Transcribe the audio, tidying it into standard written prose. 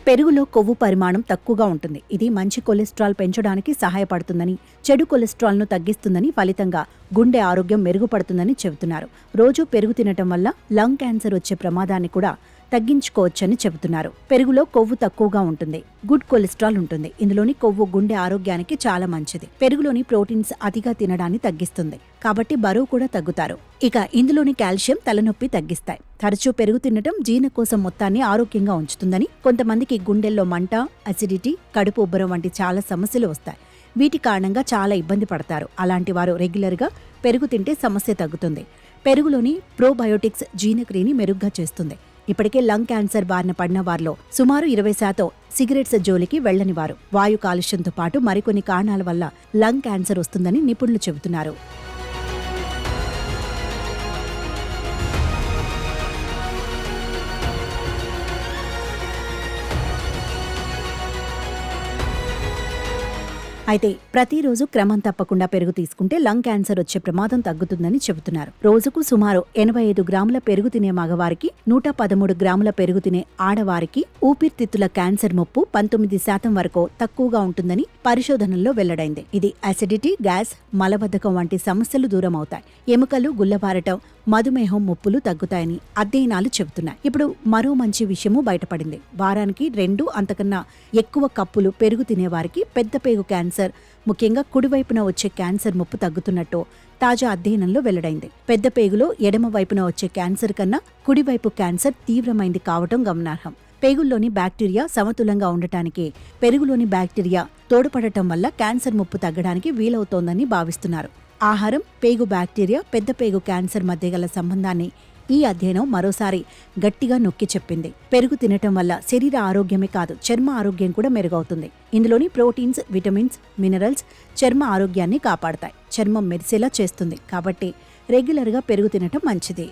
పెరుగులో కొవ్వు పరిమాణం తక్కువగా ఉంటుంది. ఇది మంచి కొలెస్ట్రాల్ పెంచడానికి సహాయపడుతుందని, చెడు కొలెస్ట్రాల్ను తగ్గిస్తుందని, ఫలితంగా గుండె ఆరోగ్యం మెరుగుపడుతుందని చెబుతున్నారు. రోజు పెరుగు తినటం వల్ల లంగ్ క్యాన్సర్ వచ్చే ప్రమాదాన్ని కూడా తగ్గించుకోవచ్చని చెబుతున్నారు. పెరుగులో కొవ్వు తక్కువగా ఉంటుంది, గుడ్ కొలెస్ట్రాల్ ఉంటుంది. ఇందులోని కొవ్వు గుండె ఆరోగ్యానికి చాలా మంచిది. పెరుగులోని ప్రోటీన్స్ అతిగా తినడాన్ని తగ్గిస్తుంది, కాబట్టి బరువు కూడా తగ్గుతారు. ఇక ఇందులోని కాల్షియం తలనొప్పి తగ్గిస్తాయి. తరచూ పెరుగు తినటం జీర్ణకోశం మొత్తాన్ని ఆరోగ్యంగా ఉంచుతుందని, కొంతమందికి గుండెల్లో మంట, అసిడిటీ, కడుపు ఉబ్బరం వంటి చాలా సమస్యలు వస్తాయి. వీటి కారణంగా చాలా ఇబ్బంది పడతారు. అలాంటి వారు రెగ్యులర్గా పెరుగు తింటే సమస్య తగ్గుతుంది. పెరుగులోని ప్రోబయోటిక్స్ జీర్ణక్రియని మెరుగ్గా చేస్తుంది. ఇప్పటికే లంగ్ క్యాన్సర్ బారిన పడిన వారిలో సుమారు 20% సిగరెట్స్ జోలికి వెళ్లనివారు. వాయు కాలుష్యంతో పాటు మరికొన్ని కారణాల వల్ల లంగ్ క్యాన్సర్ వస్తుందని నిపుణులు చెబుతున్నారు. అయితే ప్రతిరోజు క్రమం తప్పకుండా పెరుగు తీసుకుంటే లంగ్ క్యాన్సర్ వచ్చే ప్రమాదం తగ్గుతుందని చెబుతున్నారు. రోజుకు సుమారు 85 గ్రాముల పెరుగు తినే మగవారికి, 113 గ్రాముల పెరుగు తినే ఆడవారికి ఊపిరితిత్తుల క్యాన్సర్ ముప్పు 19% వరకు తక్కువగా ఉంటుందని పరిశోధనల్లో వెల్లడైంది. ఇది అసిడిటీ, గ్యాస్, మలబద్ధకం వంటి సమస్యలు దూరం అవుతాయి. ఎముకలు గుల్లబారటం, మధుమేహం ముప్పులు తగ్గుతాయని అధ్యయనాలు చెబుతున్నాయి. ఇప్పుడు మరో మంచి విషయము బయటపడింది. వారానికి 2 అంతకన్నా ఎక్కువ కప్పులు పెరుగు తినేవారికి పెద్ద పేగు క్యాన్సర్, ముఖ్యంగా కుడివైపున వచ్చే క్యాన్సర్ ముప్పు తగ్గుతున్నట్టు తాజా అధ్యయనంలో వెల్లడైంది. పెద్ద పేగులో ఎడమ వైపున వచ్చే క్యాన్సర్ కన్నా కుడివైపు క్యాన్సర్ తీవ్రమైంది కావటం గమనార్హం. పేగుల్లోని బ్యాక్టీరియా సమతులంగా ఉండటానికి పెరుగులోని బ్యాక్టీరియా తోడ్పడటం వల్ల క్యాన్సర్ ముప్పు తగ్గడానికి వీలవుతోందని భావిస్తున్నారు. ఆహారం, పేగు బ్యాక్టీరియా, పెద్ద పేగు క్యాన్సర్ మధ్య గల సంబంధాన్ని ఈ అధ్యయనం మరోసారి గట్టిగా నొక్కి చెప్పింది. పెరుగు తినటం వల్ల శరీర ఆరోగ్యమే కాదు, చర్మ ఆరోగ్యం కూడా మెరుగవుతుంది. ఇందులోని ప్రోటీన్స్, విటమిన్స్, మినరల్స్ చర్మ ఆరోగ్యాన్ని కాపాడతాయి, చర్మం మెరిసేలా చేస్తుంది. కాబట్టి రెగ్యులర్గా పెరుగు తినటం మంచిది.